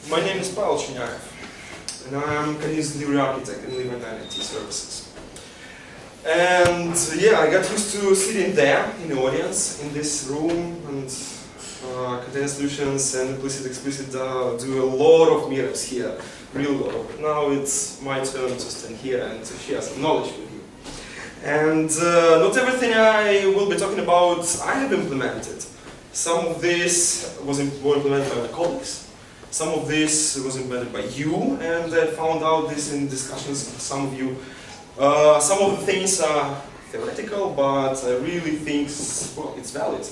My name is Pavel Chunyaev, and I'm continuous delivery architect in Live 9 IT services. And yeah, I got used to sitting there in the audience in this room, and Container Solutions and Explicit do a lot of meetups here, real lot. But now it's my turn to stand here and to share some knowledge with you. And not everything I will be talking about I have implemented. Some of this was implemented by my colleagues. Some of this was implemented by you, and I found out this in discussions with some of you. Some of the things are theoretical, but I really think well, it's valid.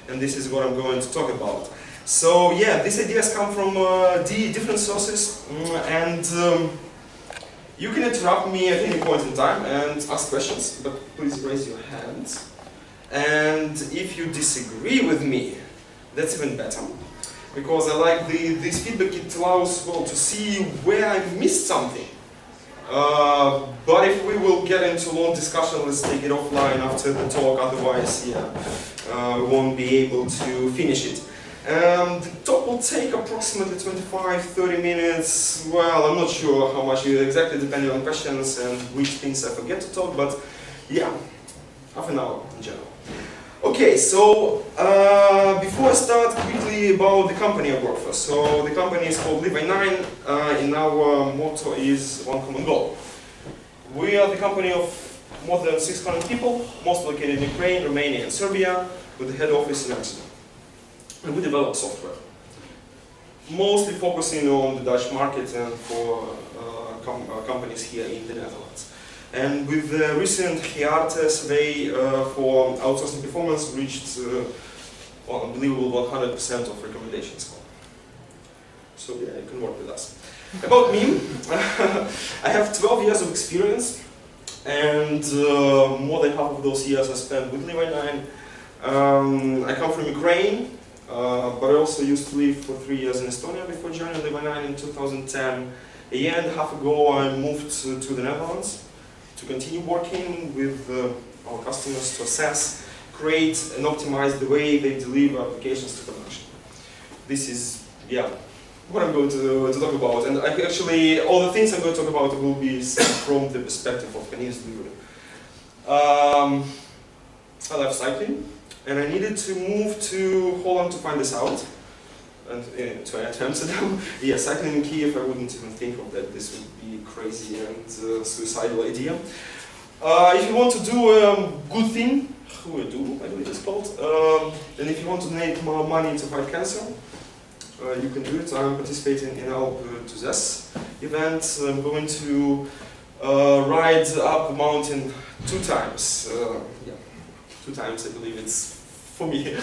And this is what I'm going to talk about. So yeah, these ideas come from different sources, and you can interrupt me at any point in time and ask questions, but please raise your hands. And if you disagree with me, that's even better, because I like this feedback. It allows well to see where I missed something. But if we will get into long discussion, let's take it offline after the talk, otherwise yeah, we won't be able to finish it. The talk will take approximately 25-30 minutes. Well, I'm not sure how much exactly, depending on questions and which things I forget to talk, but yeah, half an hour in general. Okay, so before I start, quickly about the company I work for. So the company is called Live 9, and our motto is one common goal. We are the company of more than 600 people, most located in Ukraine, Romania, and Serbia, with the head office in Amsterdam. And we develop software, mostly focusing on the Dutch market and for companies here in the Netherlands. And with the recent HIART survey for outsourcing performance, reached unbelievable 100% of recommendation score. So yeah, you can work with us. About me, I have 12 years of experience, and more than half of those years I spent with Live 9. I come from Ukraine, but I also used to live for 3 years in Estonia before joining Live 9 in 2010. A year and a half ago I moved to the Netherlands to continue working with our customers to assess, create and optimize the way they deliver applications to production. This is, yeah, what I'm going to talk about. And actually, all the things I'm going to talk about will be seen from the perspective of continuous delivery. I love cycling, and I needed to move to Holland to find this out. And to Amsterdam. Yeah, cycling in Kiev, I wouldn't even think of that. This would be crazy and suicidal idea. If you want to do a good thing, I believe it's called, and if you want to donate more money to fight cancer, you can do it. I'm participating in our to this event. I'm going to ride up a mountain 2 times. Yeah, 2 times I believe it's for me.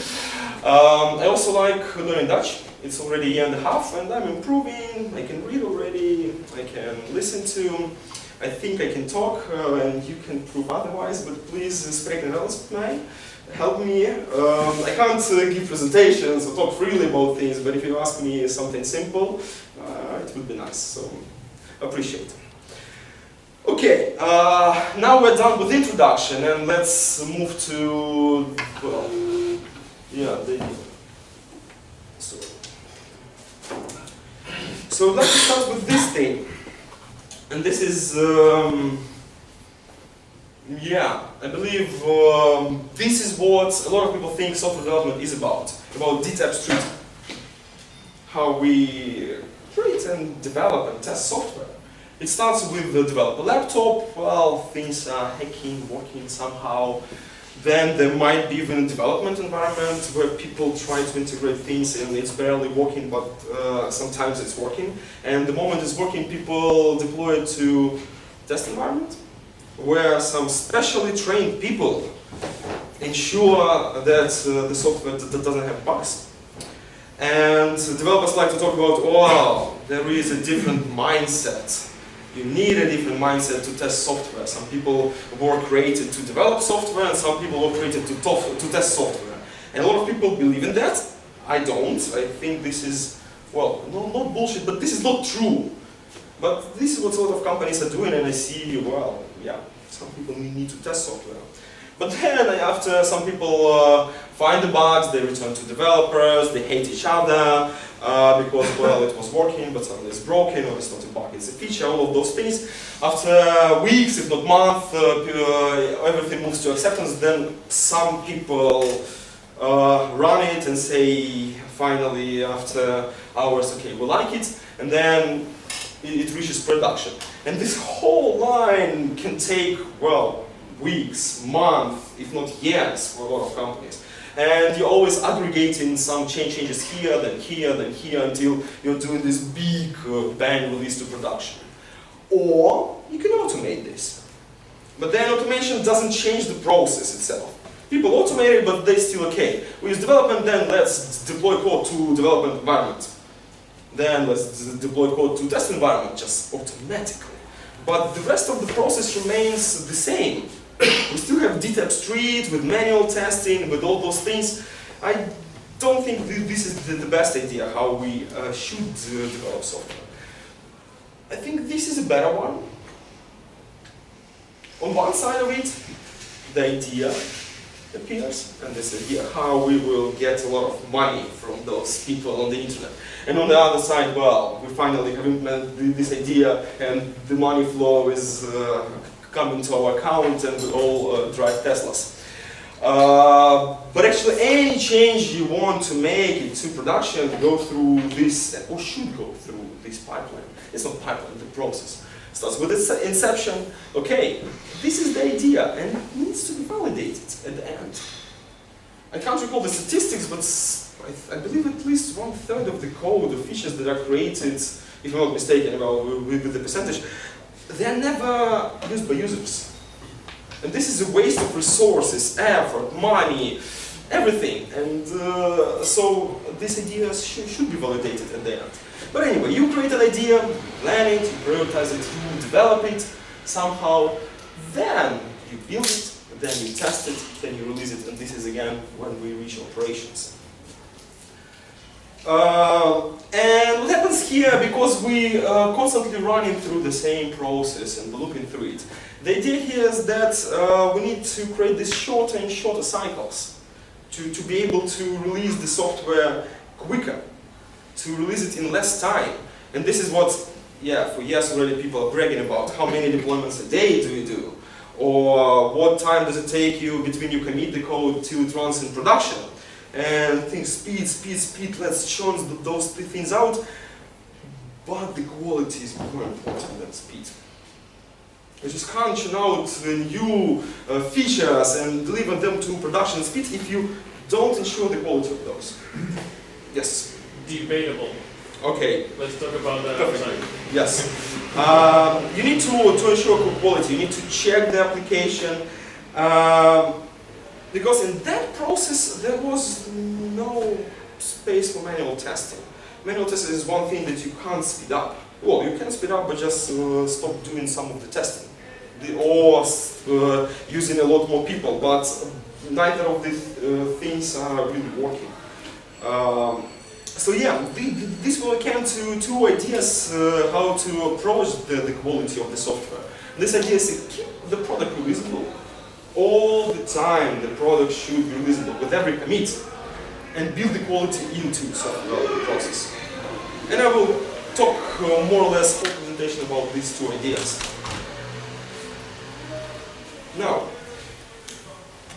I also like learning Dutch. It's already a year and a half and I'm improving. I can read already, I can listen to, I think I can talk, and you can prove otherwise, but please spreek Nederlands met mij. Help me. I can't give presentations or talk freely about things, but if you ask me something simple, it would be nice, so appreciate it. Okay, now we're done with the introduction, and let's move to, well, yeah, so I'd like to start with this thing, and this is, yeah, I believe this is what a lot of people think software development is about DTAP Street, how we create and develop and test software. It starts with the developer laptop. Well, things are hacking, working somehow. Then there might be even a development environment where people try to integrate things and it's barely working, but sometimes it's working. And the moment it's working, people deploy it to test environment, where some specially trained people ensure that the software doesn't have bugs. And developers like to talk about, oh, there is a different mindset. You need a different mindset to test software. Some people were created to develop software, and some people were created to test software. And a lot of people believe in that. I don't. I think this is, well, not bullshit, but this is not true. But this is what a lot of companies are doing, and I see, well, yeah, some people need to test software. But then, after some people find the bugs, they return to developers, they hate each other, because, well, it was working, but suddenly it's broken, or it's not a bug, it's a feature, all of those things. After weeks, if not months, everything moves to acceptance, then some people run it and say, finally, after hours, okay, we like it, and then it reaches production. And this whole line can take, well, weeks, months, if not years for a lot of companies. And you're always aggregating some changes here, then here, then here, until you're doing this big bang release to production. Or you can automate this. But then automation doesn't change the process itself. People automate it, but they're still okay. We use development, then let's deploy code to development environment. Then let's deploy code to test environment, just automatically. But the rest of the process remains the same. We still have DTAP street with manual testing, with all those things. I don't think this is the best idea how we should develop software. I think this is a better one. On one side of it, the idea appears, and this idea how we will get a lot of money from those people on the internet. And on the other side, well, we finally have implemented this idea, and the money flow is coming to our account, and we all drive Teslas. But actually, any change you want to make it to production, go through this, or should go through this pipeline. It's not pipeline, the process. Starts with its inception. Okay, this is the idea, and it needs to be validated at the end. I can't recall the statistics, but I believe at least 1/3 of the code, of features that are created, if I'm not mistaken about with the percentage, they are never used by users. And this is a waste of resources, effort, money, everything. And so these ideas should be validated at the end. But anyway, you create an idea, you plan it, you prioritize it, you develop it somehow, then you build it, then you test it, then you release it, and this is again when we reach operations. And what happens here, because we constantly running through the same process and looping through it, the idea here is that we need to create these shorter and shorter cycles to be able to release the software quicker, to release it in less time. And this is what, yeah, for years already people are bragging about. How many deployments a day do you do? Or what time does it take you between you commit the code till it runs in production? And think speed, speed, speed, let's churn those things out. But the quality is more important than speed. You just can't churn out new features and deliver them to production speed if you don't ensure the quality of those. Yes? Debatable. Okay. Let's talk about that Perfect. outside. Yes. You need to ensure good quality. You need to check the application. Because in that process, there was no space for manual testing. Manual testing is one thing that you can't speed up. Well, you can speed up, but just stop doing some of the testing. Or using a lot more people, but neither of these things are really working. So yeah, this will account to two ideas how to approach the quality of the software. This idea is to keep the product releasable. All the time the product should be releasable with every commit, and build the quality into the software development process. And I will talk more or less whole presentation about these two ideas. Now,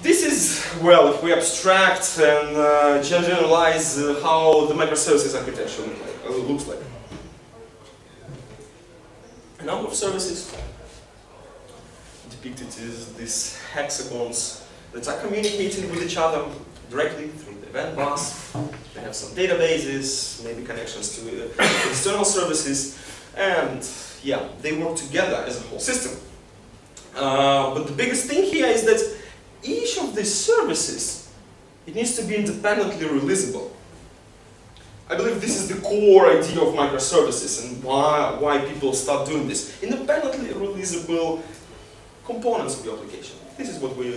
this is, well, if we abstract and generalize how the microservices architecture looks like. A number of services depicted as these hexagons that are communicating with each other directly through the event bus. They have some databases, maybe connections to external services, and yeah, they work together as a whole system. But the biggest thing here is that each of these services, it needs to be independently releasable. I believe this is the core idea of microservices and why people start doing this. Independently releasable components of the application. This is what we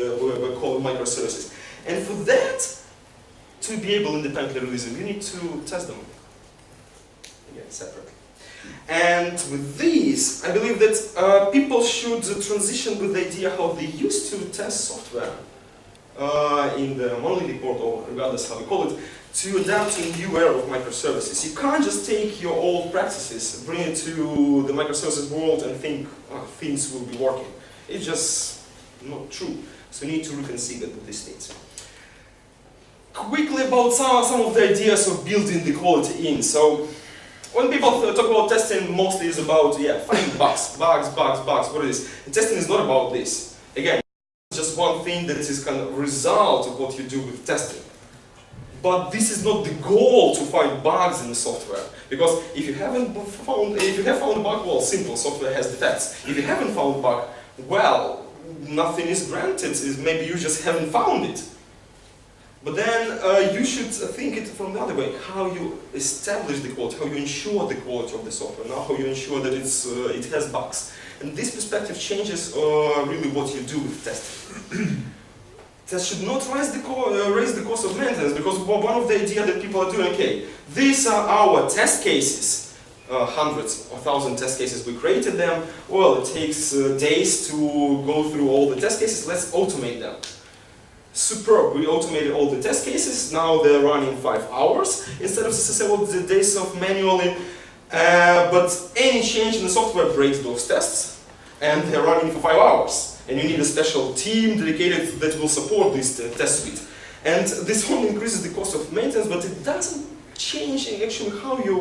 call microservices. And for that to be able to independently release them, you need to test them again separately. And with these, I believe that people should transition with the idea how they used to test software in the monolithic world, or regardless how you call it, to adapt to a new era of microservices. You can't just take your old practices, bring it to the microservices world and think things will be working. It's just not true. So you need to reconfigure these things. Quickly about some of the ideas of building the quality in. So when people talk about testing, mostly is about finding bugs, what it is. And testing is not about this. Again, it's just one thing that is kind of a result of what you do with testing. But this is not the goal to find bugs in the software, because if you have found a bug, well, simple, software has defects. If you haven't found a bug, well, nothing is granted. Maybe you just haven't found it. But then you should think it from the other way: how you establish the quality, how you ensure the quality of the software, not how you ensure that it has bugs. And this perspective changes really what you do with testing. That should not raise the cost of maintenance, because one of the ideas that people are doing, okay, these are our test cases, hundreds or thousand test cases, we created them, well, it takes days to go through all the test cases, let's automate them. Superb, we automated all the test cases, now they're running 5 hours instead of several days of manually, but any change in the software breaks those tests, and they're running for 5 hours. And you need a special team dedicated that will support this test suite. And this only increases the cost of maintenance, but it doesn't change actually how you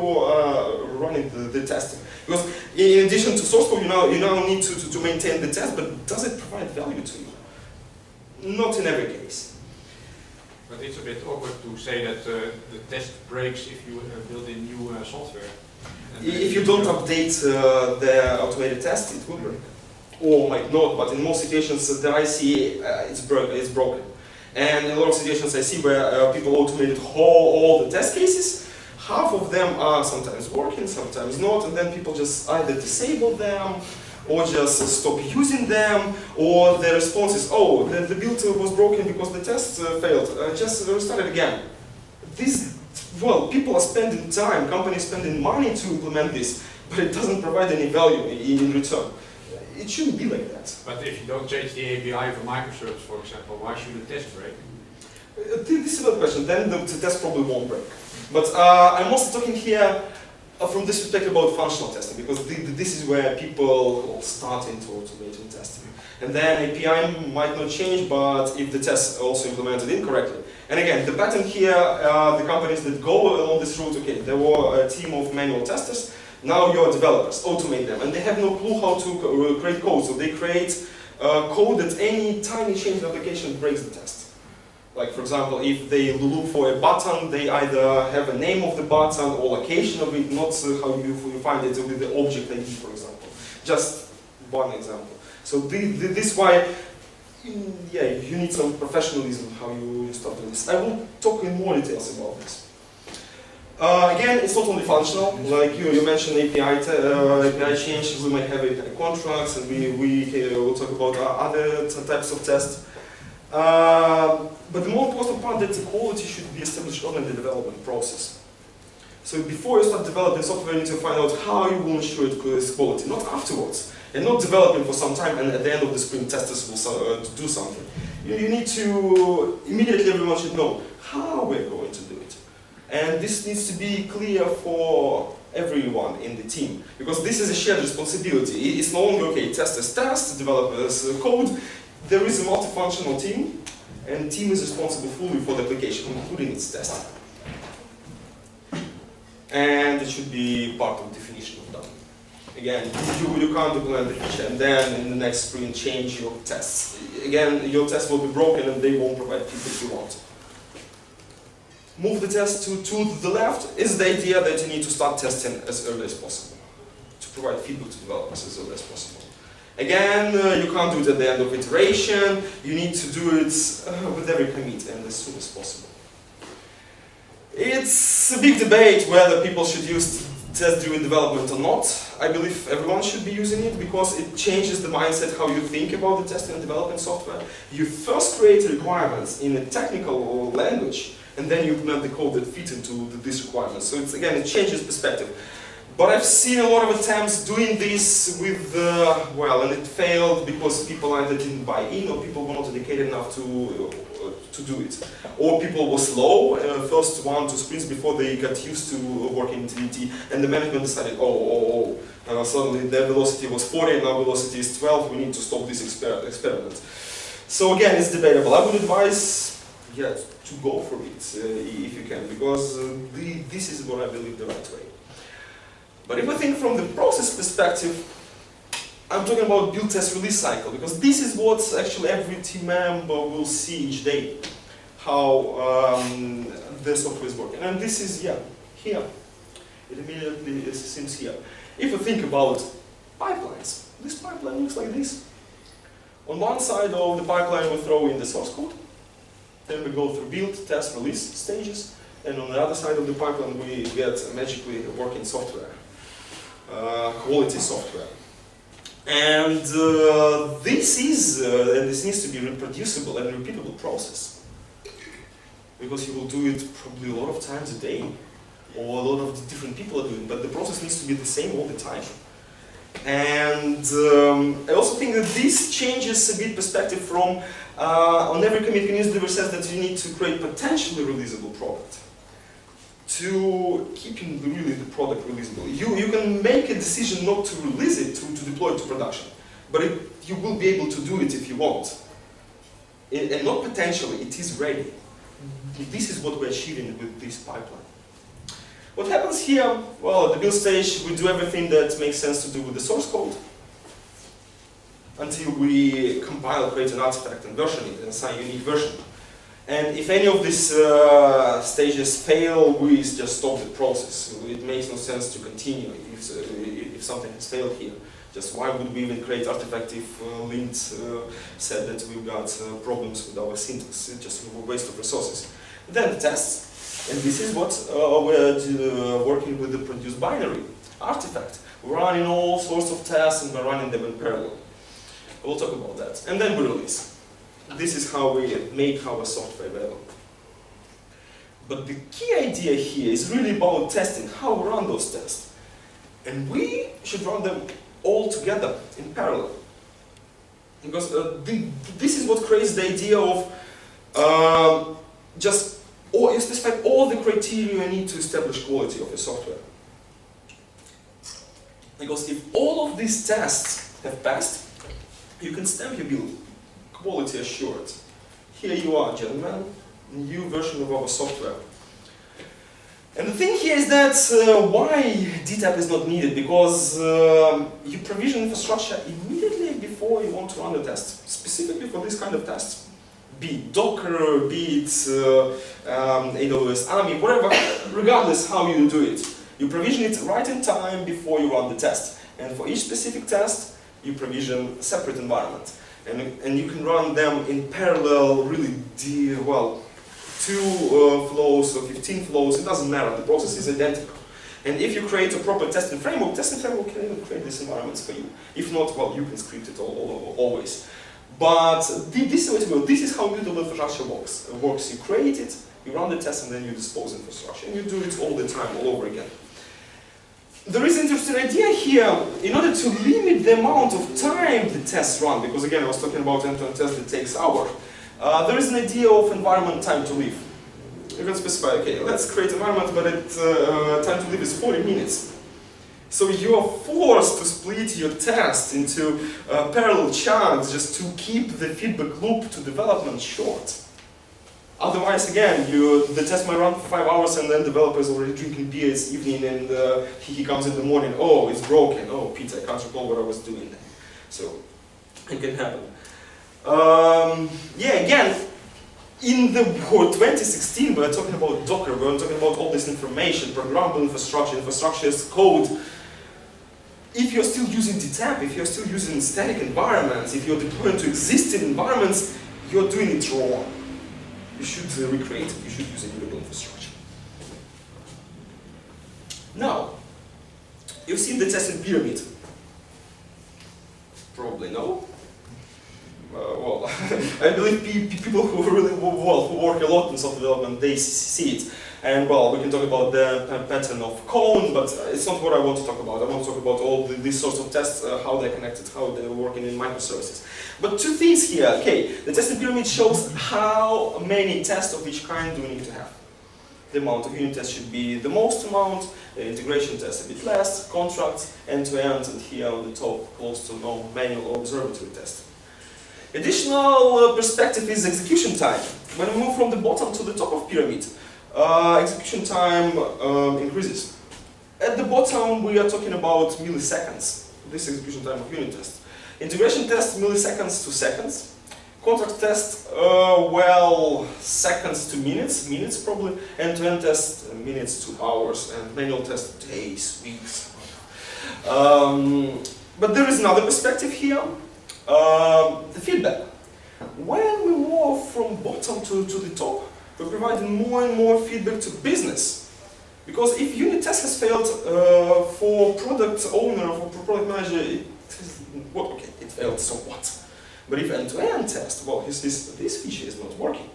running the testing. Because in addition to source code, you now need to maintain the test, but does it provide value to you? Not in every case. But it's a bit awkward to say that the test breaks if you build in new software. If you don't update the automated test, it will break. Or might not, but in most situations that I see, it's broken. And in a lot of situations I see where people automated all the test cases, half of them are sometimes working, sometimes not, and then people just either disable them, or just stop using them, or the response is, oh, the build was broken because the test failed, just restart it again. People are spending time, companies spending money to implement this, but it doesn't provide any value in return. It shouldn't be like that. But if you don't change the API of a microservice, for example, why should a test break? This is a good question. Then the test probably won't break. But I'm also talking here from this perspective about functional testing, because this is where people are starting to automate testing. And then API might not change, but if the test also implemented incorrectly. And again, the pattern here, the companies that go along this route, okay, there were a team of manual testers. Now you're developers, automate them, and they have no clue how to create code, so they create code that any tiny change in the application breaks the test. Like, for example, if they look for a button, they either have a name of the button or location of it, not how you find it with the object ID, for example. Just one example. So this is why, you need some professionalism how you start doing this. I will talk in more details about this. Again, it's not only functional, like you mentioned API changes, we might have API contracts, and we will talk about other types of tests. But the more important part is that the quality should be established early in the development process. So before you start developing software, you need to find out how you will ensure its quality, not afterwards. And not developing for some time, and at the end of the sprint, testers will do something. You need to, immediately everyone should know how we're going to do it. And this needs to be clear for everyone in the team, because this is a shared responsibility. It's no longer, okay, testers test, developers code. There is a multifunctional team, and the team is responsible fully for the application, including its testing. And it should be part of the definition of done. Again, you can't implement the feature and then in the next sprint change your tests. Again, your tests will be broken and they won't provide feedback you want. Move the test to the left is the idea that you need to start testing as early as possible to provide feedback to developers as early as possible. Again, you can't do it at the end of iteration. You need to do it with every commit and as soon as possible. It's a big debate whether people should use test-driven development or not. I believe everyone should be using it because it changes the mindset how you think about the testing and development software. You first create requirements in a technical language, and then you implement the code that fits into these requirements. So it's, again, it changes perspective. But I've seen a lot of attempts doing this with, and it failed because people either didn't buy in or people were not dedicated enough to to do it. Or people were slow, first 1 2 sprints before they got used to working in TDT, and the management decided, suddenly their velocity was 40, now velocity is 12, we need to stop this experiment. So again, it's debatable. I would advise, to go for it if you can, because this is what I believe the right way. But if I think from the process perspective, I'm talking about build, test, release cycle, because this is what actually every team member will see each day, how the software is working. And this is, here. It immediately seems here. If you think about pipelines, this pipeline looks like this. On one side of the pipeline, we throw in the source code. Then we go through build, test, release stages. And on the other side of the pipeline, we get magically working software, quality software. And this needs to be reproducible and repeatable process. Because you will do it probably a lot of times a day, or a lot of different people are doing it, but the process needs to be the same all the time. And I also think that this changes a bit perspective from, on every commit, continuous delivery says that you need to create potentially releasable product to keeping really the product releasable. You can make a decision not to release it, to deploy it to production, but you will be able to do it if you want. And not potentially, it is ready. This is what we're achieving with this pipeline. What happens here? Well, at the build stage, we do everything that makes sense to do with the source code until we compile, create an artifact, and version it, and assign a unique version. And if any of these stages fail, we just stop the process. It makes no sense to continue if something has failed here. Just why would we even create artifact if Lint said that we've got problems with our syntax? It's just a waste of resources. Then the tests. And this is what we're working with the produce binary artifact. We're running all sorts of tests and we're running them in parallel. We'll talk about that. And then we release. This is how we make our software available. But the key idea here is really about testing, how we run those tests. And we should run them all together in parallel. Because this is what creates the idea of you specify all the criteria you need to establish quality of your software. Because if all of these tests have passed, you can stamp your build, quality assured. Here you are, gentlemen, new version of our software. And the thing here is that why DTAP is not needed, because you provision infrastructure immediately before you want to run the test, specifically for this kind of tests. Be it Docker, be it AWS Army, whatever, regardless how you do it. You provision it right in time before you run the test. And for each specific test, you provision a separate environment. And you can run them in parallel, really, 2 flows or 15 flows, it doesn't matter, the process is identical. And if you create a proper testing framework can even create these environments for you. If not, well, you can script it always. But this is the way to go. This is how mutable infrastructure works. You create it, you run the test, and then you dispose infrastructure. And you do it all the time, all over again. There is an interesting idea here, in order to limit the amount of time the tests run, because again, I was talking about end-to-end test that takes hours. There is an idea of environment time to live. You can specify, okay, let's create environment, but time to live is 40 minutes. So you are forced to split your test into parallel chunks just to keep the feedback loop to development short. Otherwise, again, the test might run for 5 hours and then developer is already drinking beer, it's evening, and he comes in the morning, oh, it's broken, oh, Pete, I can't recall what I was doing then. So, it can happen. Again, in the world 2016, we're talking about Docker, we're talking about all this information, programmable infrastructure as code. If you're still using DTAP, if you're still using static environments, if you're deploying to existing environments, you're doing it wrong. You should recreate it, you should use immutable infrastructure. Now, you've seen the testing pyramid. Probably no. well, I believe people who really who work a lot in software development, they see it. And well, we can talk about the pattern of cone, but it's not what I want to talk about. I want to talk about all these sorts of tests, how they're connected, how they're working in microservices. But two things here. Okay, the testing pyramid shows how many tests of each kind do we need to have. The amount of unit tests should be the most amount, the integration tests a bit less, contracts, end-to-end, and here on the top, close to no manual or observatory test. Additional perspective is execution time. When we move from the bottom to the top of pyramid, execution time increases. At the bottom, we are talking about milliseconds, this execution time of unit test. Integration test, milliseconds to seconds. Contract test, well, seconds to minutes, minutes probably. End-to-end test, minutes to hours, and manual test, days, weeks. But there is another perspective here, the feedback. When we move from bottom to the top, we're providing more and more feedback to business. Because if unit test has failed for product owner or for product manager, it failed, so what? But if end-to-end test, well, this feature is not working.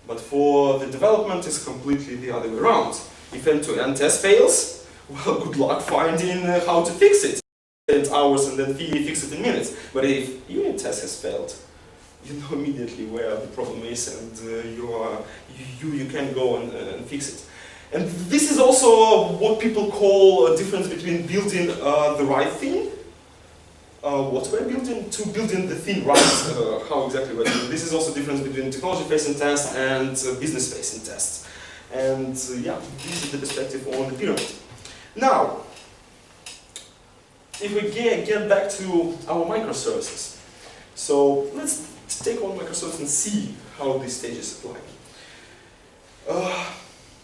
But for the development, it's completely the other way around. If end-to-end test fails, well, good luck finding how to fix it in hours and then fix it in minutes. But if unit test has failed, you know immediately where the problem is, and you can go and fix it. And this is also what people call a difference between building the right thing, what we're building, to building the thing right, how exactly we're doing. This is also the difference between technology-facing tests and business-facing tests. And yeah, this is the perspective on the pyramid. Now, if we get back to our microservices, so let's take one microservice and see how these stages apply.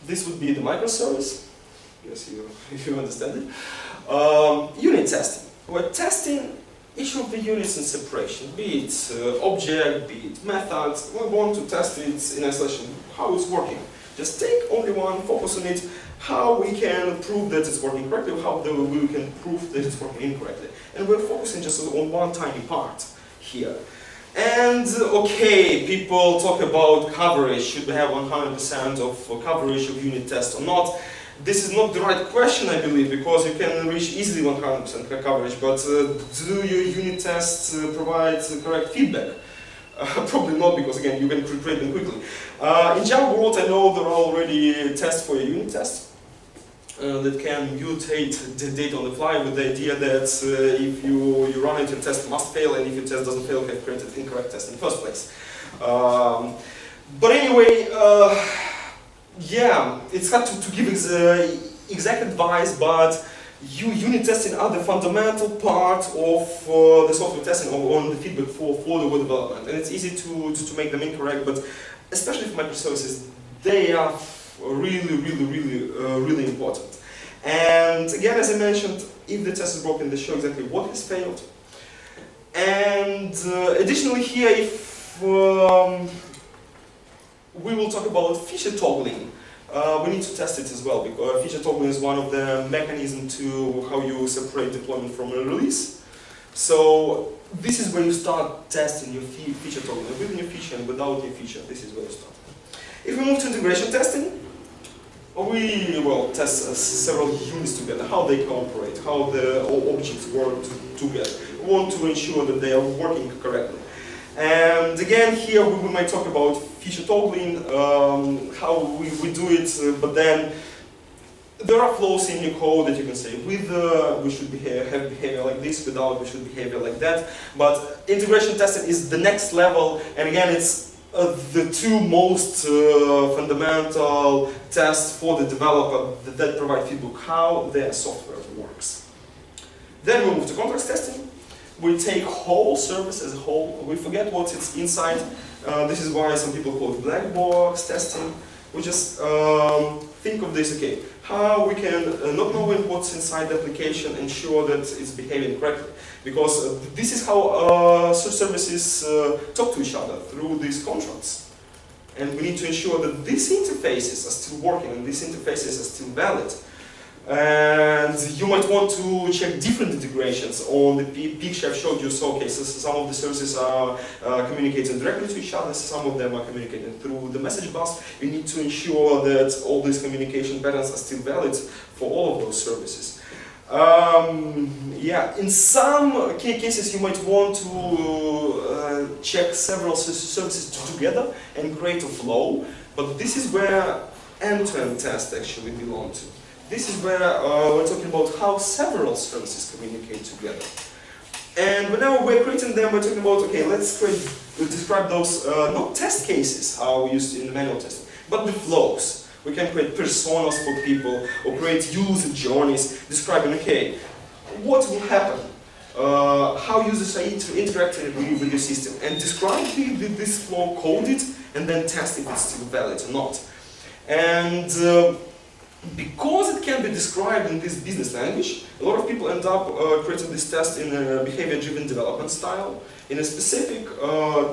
This would be the microservice. Yes, you understand it. Unit testing. We're testing each of the units in separation, be it object, be it method. We want to test it in isolation, how it's working. Just take only one, focus on it, how we can prove that it's working correctly, how we can prove that it's working incorrectly. And we're focusing just on one tiny part here. And okay, people talk about coverage, should we have 100% of coverage of unit test or not? This is not the right question, I believe, because you can reach easily 100% coverage, but do your unit tests provide correct feedback? Probably not, because again, you can create them quickly. In Java world, I know there are already tests for a unit test that can mutate the data on the fly with the idea that if you run it, your test must fail, and if your test doesn't fail, you have created incorrect test in the first place. But anyway, yeah, it's hard to give exact advice, but unit testing are the fundamental part of the software testing on the feedback for the web development. And it's easy to make them incorrect, but especially for microservices, they are really important. And again, as I mentioned, if the test is broken, they show exactly what has failed. And additionally here, if we will talk about feature toggling. We need to test it as well, because feature toggling is one of the mechanisms to how you separate deployment from a release. So this is where you start testing your feature toggling, with your feature and without your feature. This is where you start. If we move to integration testing, we will test several units together, how they cooperate, how the objects work together. We want to ensure that they are working correctly. And again, here we might talk about feature toggling, how we do it, but then there are flows in your code that you can say, with we should have behavior like this, without we should behavior like that. But integration testing is the next level, and again, it's the two most fundamental tests for the developer that provide feedback how their software works. Then we move to contract testing. We take whole service as a whole. We forget what's inside. This is why some people call it black box testing. We just think of this, okay, how we can, not knowing what's inside the application, ensure that it's behaving correctly. Because this is how services talk to each other, through these contracts. And we need to ensure that these interfaces are still working and these interfaces are still valid. And you might want to check different integrations on the picture I've showed you. So, okay, so some of the services are communicating directly to each other, some of them are communicating through the message bus. You need to ensure that all these communication patterns are still valid for all of those services. Yeah, in some cases you might want to check several services together and create a flow, but this is where end-to-end tests actually belong to. This is where we're talking about how several services communicate together. And whenever we're creating them, we're talking about, okay, let's describe those, not test cases, how we used in the manual testing, but the flows. We can create personas for people, or create user journeys, describing, okay, what will happen, how users are interacting with your system, and describe this flow, code it, and then test if it's still valid or not. And because it can be described in this business language, a lot of people end up creating this test in a behavior-driven development style, in a specific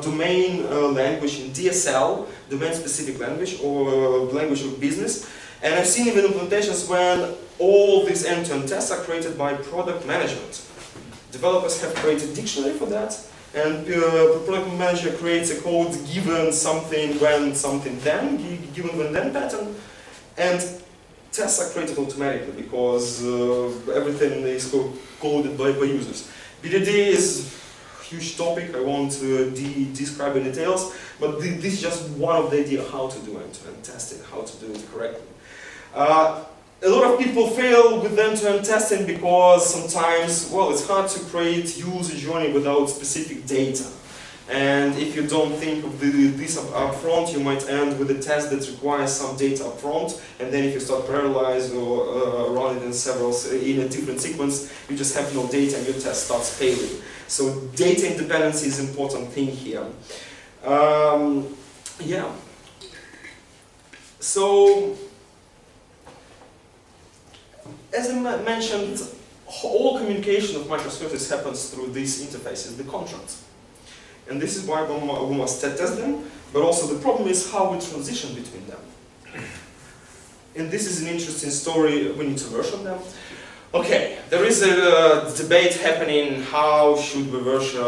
domain language, in DSL, domain-specific language, or language of business. And I've seen even implementations when all these end-to-end tests are created by product management. Developers have created a dictionary for that, and the product manager creates a code given something when something then, given when then pattern. And tests are created automatically because everything is coded by users. BDD is a huge topic, I won't describe in details, but this is just one of the ideas how to do end-to-end testing, how to do it correctly. A lot of people fail with end-to-end testing because sometimes, well, it's hard to create user journey without specific data. And if you don't think of this up front, you might end with a test that requires some data up front, and then if you start parallelize or run it in a different sequence, you just have no data and your test starts failing. So data independence is an important thing here. Yeah. So, as I mentioned, all communication of microservices happens through these interfaces, the contracts. And this is why we must test them, but also the problem is how we transition between them. And this is an interesting story, we need to version them. Okay, there is a debate happening, how should we version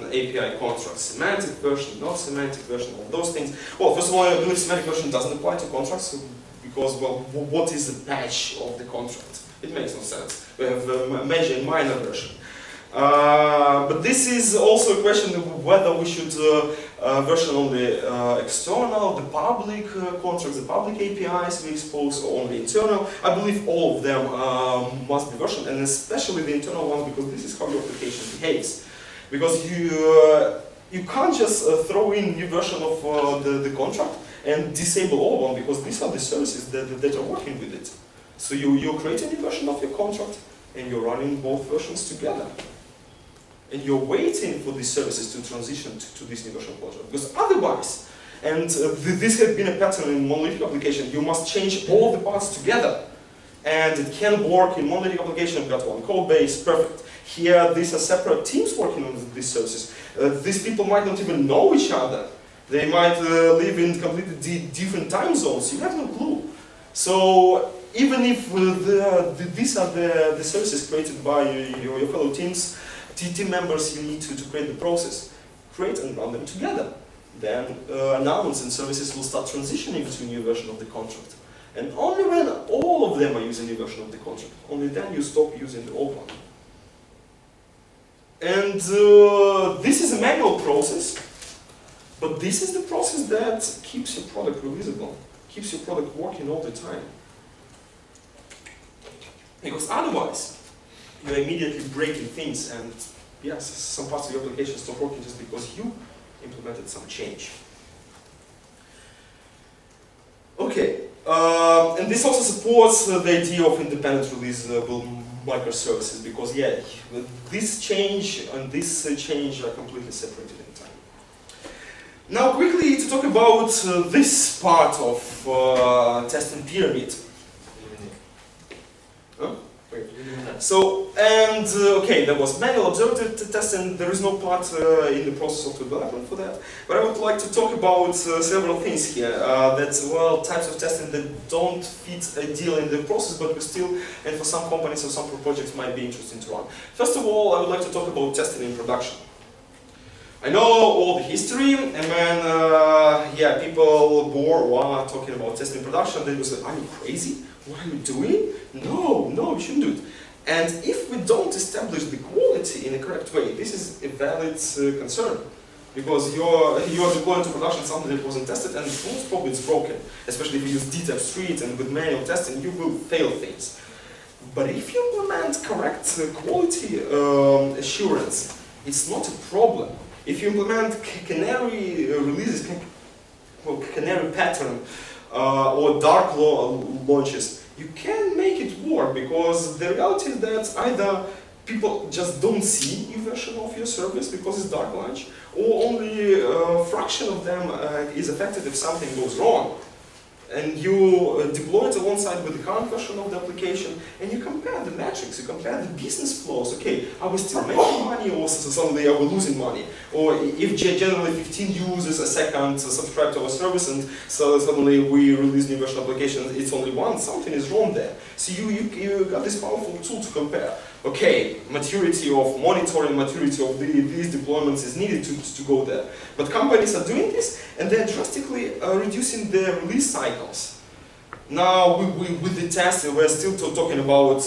API contracts? Semantic version, not semantic version, all those things. Well, first of all, I believe semantic version doesn't apply to contracts, because, well, what is the patch of the contract? It makes no sense. We have a major and minor version. But this is also a question of whether we should version only external, the public contracts, the public APIs we expose, or only internal. I believe all of them must be versioned, and especially the internal ones, because this is how your application behaves. Because you can't just throw in new version of the contract and disable all of them, because these are the services that are working with it. So you're creating a new version of your contract, and you're running both versions together. And you're waiting for these services to transition to this new version of contract. Because otherwise, and this has been a pattern in monolithic application, you must change all the parts together. And it can work in monolithic application, you've got one code base, perfect. Here, these are separate teams working on these services. These people might not even know each other. They might live in completely different time zones. You have no clue. So, even if these are the services created by your fellow teams, team members, you need to create the process, create and run them together. Then announcements and services will start transitioning to a new version of the contract. And only when all of them are using a new version of the contract, only then you stop using the old one. And this is a manual process, but this is the process that keeps your product releasable, keeps your product working all the time. Because otherwise, you're immediately breaking things, and yes, some parts of your application stop working just because you implemented some change. Okay, and this also supports the idea of independent releasable microservices, because yeah, this change and this change are completely separated in time. Now quickly to talk about this part of testing pyramid. Huh? Okay, there was manual observability testing. There is no part in the process of development for that. But I would like to talk about several things here. Types of testing that don't fit a deal in the process, but we still, and for some companies or some projects, might be interesting to run. First of all, I would like to talk about testing in production. I know all the history, and when people bore talking about testing in production, they will say, "Are you crazy? What are you doing? No, you shouldn't do it." And if we don't establish the quality in a correct way, this is a valid concern. Because you're deploying to production something that wasn't tested, and most probably it's broken. Especially if you use DTAP Street and with manual testing, you will fail things. But if you implement correct quality assurance, it's not a problem. If you implement canary releases, canary pattern, or dark launches, you can make it work, because the reality is that either people just don't see your version of your service because it's dark launch, or only a fraction of them is affected if something goes wrong. And you deploy it alongside with the current version of the application, and you compare the metrics, you compare the business flows. Okay, are we still making money, or suddenly are we losing money? Or if generally 15 users a second subscribe to our service, and so suddenly we release new version application, it's only one, something is wrong there. So you got this powerful tool to compare. Okay, maturity of monitoring, maturity of these deployments is needed to go there. But companies are doing this, and they're drastically reducing their release cycles. Now, with the test, we're still talking about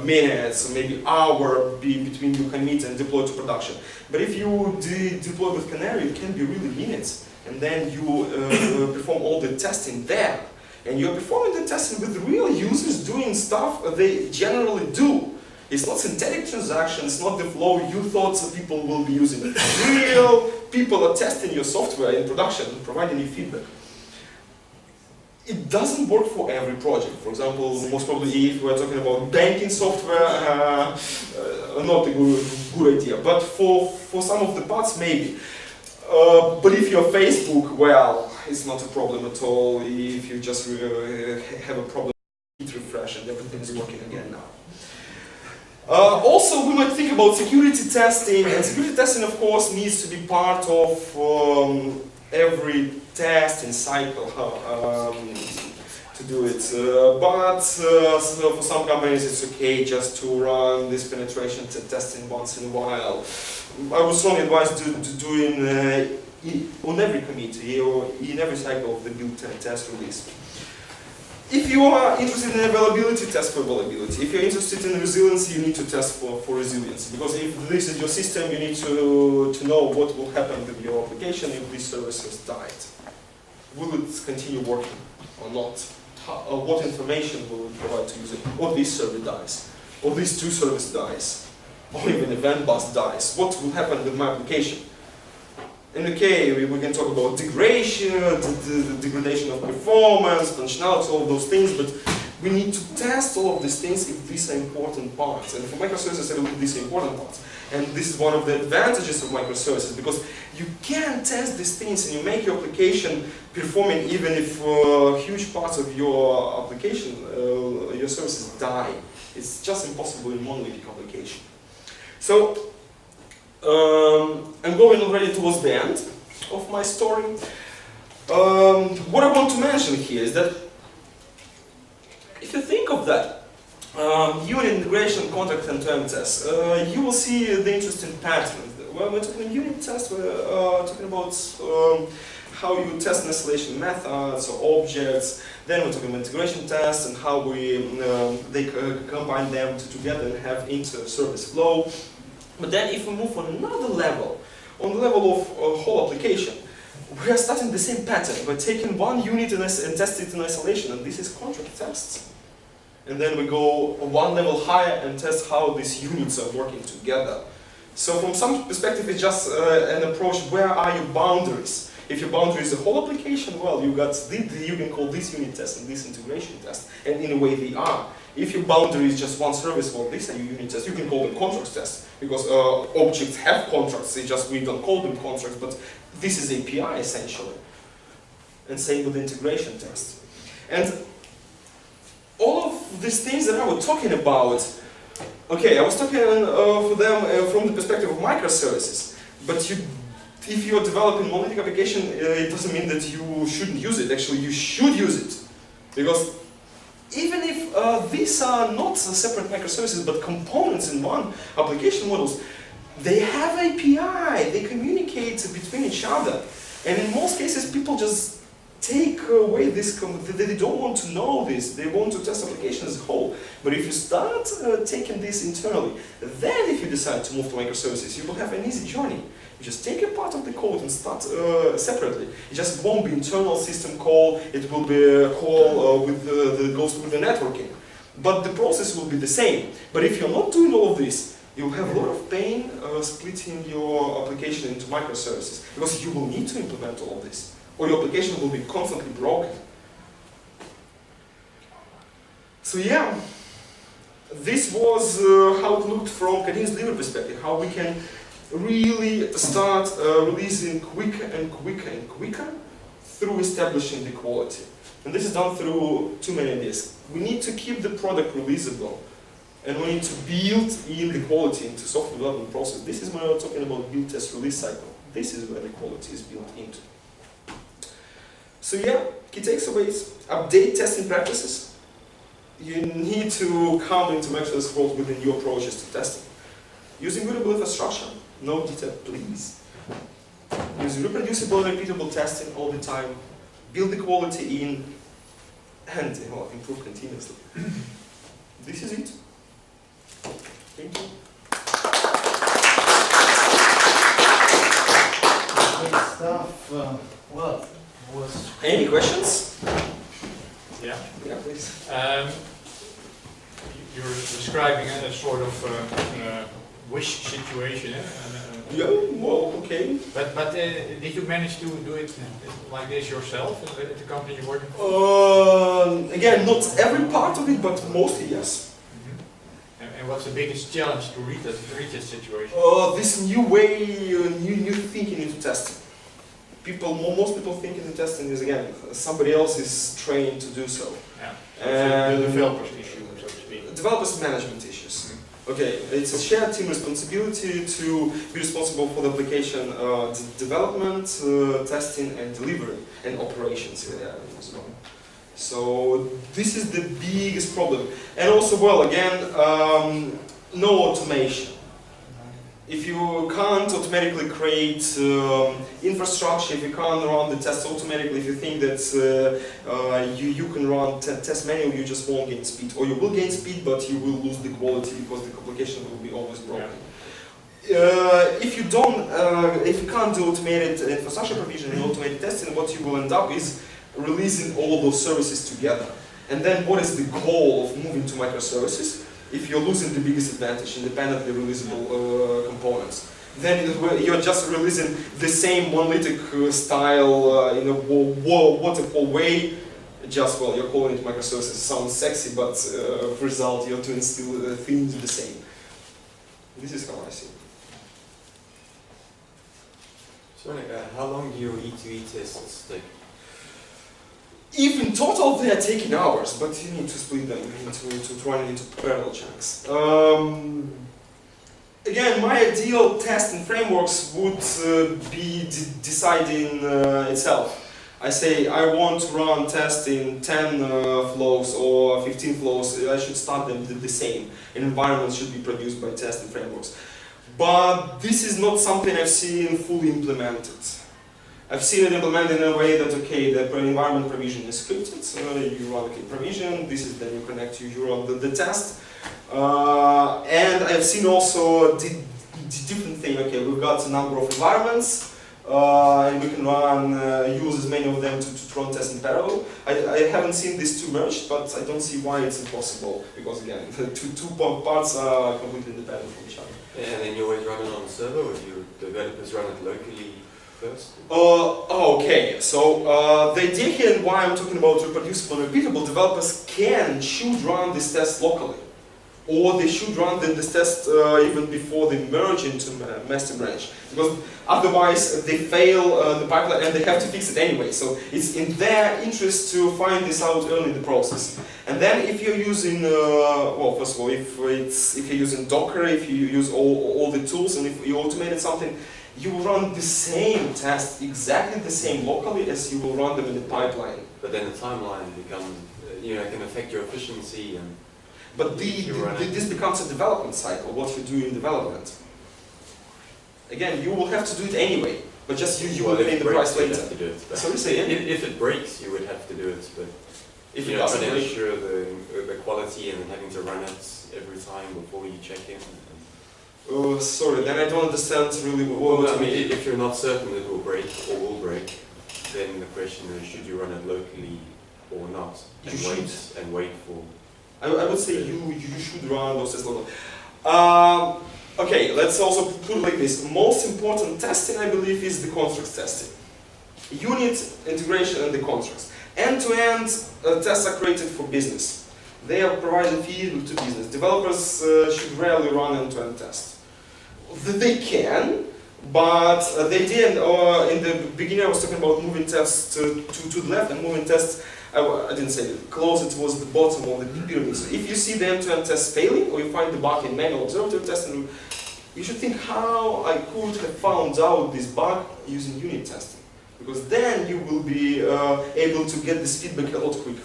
minutes, maybe hour between you commit and deploy to production. But if you deploy with Canary, it can be really minutes. And then you perform all the testing there. And you're performing the testing with real users doing stuff they generally do. It's not synthetic transactions, it's not the flow you thought people will be using. Real people are testing your software in production and providing you feedback. It doesn't work for every project. For example, most probably if we're talking about banking software, not a good idea. But for some of the parts, maybe. But if you're Facebook, well, it's not a problem at all. If you just have a problem, hit refresh and everything's working again now. Also, we might think about security testing, and security testing, of course, needs to be part of every testing cycle to do it. So for some companies, it's okay just to run this penetration testing once in a while. I would strongly advise doing on every committee or in every cycle of the build test release. If you are interested in availability, test for availability. If you're interested in resilience, you need to test for resilience. Because if this is your system, you need to know what will happen with your application if this service has died. Will it continue working or not? What information will it provide to user? Or this server dies? Or these two servers dies? Or even event bus dies? What will happen with my application? And okay, we can talk about degradation, the degradation of performance, functionality, all those things, but we need to test all of these things if these are important parts. And for microservices, these are important parts. And this is one of the advantages of microservices, because you can test these things and you make your application performing even if huge parts of your application, your services die. It's just impossible in monolithic application. So, I'm going already towards the end of my story. What I want to mention here is that if you think of that, unit integration, contract end-to-end tests, you will see the interesting pattern. When we're talking unit tests, we're talking about how you test an installation methods or objects. Then we're talking about integration tests and how they combine them together and have inter-service flow. But then if we move on another level, on the level of a whole application, we are starting the same pattern. We're taking one unit and test it in isolation, and this is contract tests. And then we go one level higher and test how these units are working together. So from some perspective, it's just an approach, where are your boundaries? If your boundary is the whole application, well, you can call this unit test and this integration test, and in a way they are. If your boundary is just one service, well, these are your unit tests. You can call them contracts tests, because objects have contracts. It's just we don't call them contracts, but this is API essentially. And same with the integration test. And all of these things that I was talking about, Okay, I was talking for them from the perspective of microservices, but if you're developing monolithic application, it doesn't mean that you shouldn't use it. Actually, you should use it, because even if these are not separate microservices but components in one application models, they have API, they communicate between each other, and in most cases people just take away this, they don't want to know this, they want to test application as a whole. But if you start taking this internally, then if you decide to move to microservices, you will have an easy journey. You just take a part of the code and start separately. It just won't be internal system call, it will be a call that goes with the networking. But the process will be the same. But if you're not doing all of this, you'll have a lot of pain splitting your application into microservices, because you will need to implement all of this, or your application will be constantly broken. So yeah, this was how it looked from continuous delivery perspective, how we can really start releasing quicker and quicker and quicker through establishing the quality. And this is done through two main ideas. We need to keep the product releasable, and we need to build in the quality into software development process. This is when we're talking about build, test, release cycle. This is where the quality is built into. So yeah, key takeaways: update testing practices. You need to come into microservices world within your approaches to testing. Using repeatable infrastructure, no detail, please. Use reproducible and repeatable testing all the time. Build the quality in, and improve continuously. This is it. Thank you. Good stuff. Well, was Any questions? Yeah. Yeah, please. You're describing a sort of wish situation, Yeah, well, okay. but did you manage to do it like this yourself at the company you're working for? Again, not every part of it, but mostly yes. And what's the biggest challenge to reach that situation? This new way, new thinking into testing. Most people think into testing is, again, somebody else is trained to do so. Yeah. And The developer's issue, so to speak. Developers' management issues. Okay, it's a shared team responsibility to be responsible for the application development, testing, and delivery, and operations as well. So this is the biggest problem. And also, well, again, no automation. If you can't automatically create infrastructure, if you can't run the tests automatically, if you think that you can run test manually, you just won't gain speed. Or you will gain speed, but you will lose the quality because the application will be always broken. Yeah. If you can't do automated infrastructure provision and automated testing, what you will end up is releasing all those services together. And then what is the goal of moving to microservices? If you're losing the biggest advantage, independently releasable components, then you're just releasing the same monolithic style in a waterfall way. Just, well, you're calling it microservices. Sounds sexy, but result, you're doing still things the same. This is how I see it. Sorry, how long do your E2E tests take? If in total they are taking hours, but you need to split them to run it into parallel chunks. Again, my ideal testing frameworks would be deciding itself. I say I want to run tests in 10 flows or 15 flows. I should start them the same. An environment should be produced by testing frameworks. But this is not something I've seen fully implemented. I've seen it implemented in a way that, okay, the environment provision is scripted, so you run a provision, this is then you connect to you run the test. And I've seen also the different thing, okay, we've got a number of environments, and we can use as many of them to run tests in parallel. I haven't seen these two merged, but I don't see why it's impossible, because again, the two parts are completely independent from each other. And then you always run it on the server, or do your developers run it locally first? Okay, so the idea here and why I'm talking about reproducible and repeatable, developers should run this test locally. or they should run this test even before they merge into master branch, because otherwise they fail the pipeline and they have to fix it anyway. So it's in their interest to find this out early in the process. And then if you're using, well, first of all, if you're using Docker, if you use all the tools, and if you automated something, you will run the same test, exactly the same locally as you will run them in the pipeline. But then the timeline becomes, can affect your efficiency and. But this becomes a development cycle, what you do in development. Again, you will have to do it anyway, but just you will pay the price later. Have to do it, Sorry, say again? If it breaks, you would have to do it, but If it trying doesn't to break, ensure the quality and having to run it every time before you check in. oh, sorry, then I don't understand really what Well, I you mean, mean. if you're not certain it will break or will break, then the question is, should you run it locally or not? You And should. wait for. I would say you should run those tests local. Okay, let's also put it like this. Most important testing, I believe, is the constructs testing. Unit integration and the constructs. End-to-end tests are created for business. They are providing feedback to business. Developers should rarely run end-to-end tests. They can, but they didn't. In the beginning, I was talking about moving tests to the left and moving tests. I didn't say it. Closer towards the bottom of the pyramid. So if you see the end-to-end test failing, or you find the bug in manual observatory testing, you should think how I could have found out this bug using unit testing, because then you will be able to get this feedback a lot quicker.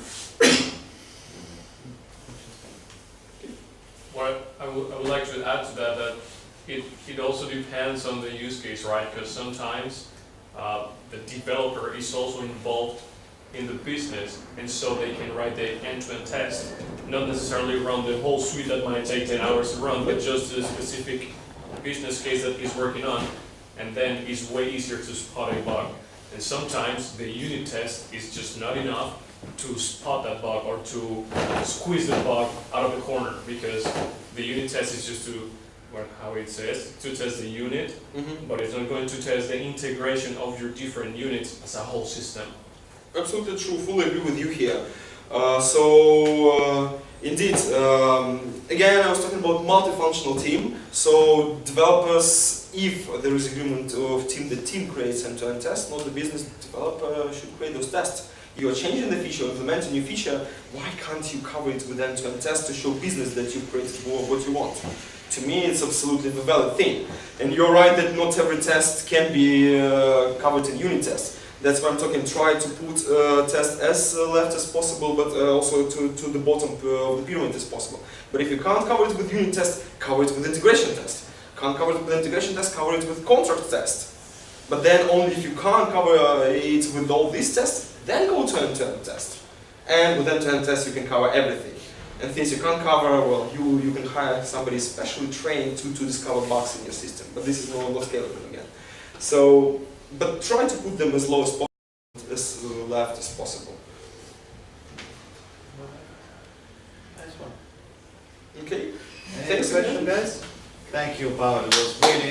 Well, I would like to add to that it also depends on the use case, right? Because sometimes the developer is also involved in the business, and so they can write the end-to-end test, not necessarily run the whole suite that might take 10 hours to run, but just the specific business case that he's working on, and then it's way easier to spot a bug. And sometimes the unit test is just not enough to spot that bug or to squeeze the bug out of the corner, because the unit test is just to, well, how it says, to test the unit, but it's not going to test the integration of your different units as a whole system. Absolutely true, fully agree with you here. Indeed, again, I was talking about multifunctional team. So developers, if there is agreement of team, the team creates end-to-end tests, not the business developer should create those tests. You are changing the feature, implementing a new feature, why can't you cover it with end-to-end tests to show business that you've created what you want? To me, it's absolutely a valid thing. And you're right that not every test can be covered in unit tests. That's why I'm talking, try to put test as left as possible, but also to the bottom of the pyramid as possible. But if you can't cover it with unit test, cover it with integration test. Can't cover it with integration test, cover it with contract test. But then only if you can't cover it with all these tests, then go to end-to-end test. And with end-to-end test, you can cover everything. And things you can't cover, well, you can hire somebody specially trained to discover bugs in your system. But this is not scalable again. So, but try to put them as low as possible, as left as possible. Nice one. Okay? Any Thanks question, again. guys? Thank you, Pavel. It was really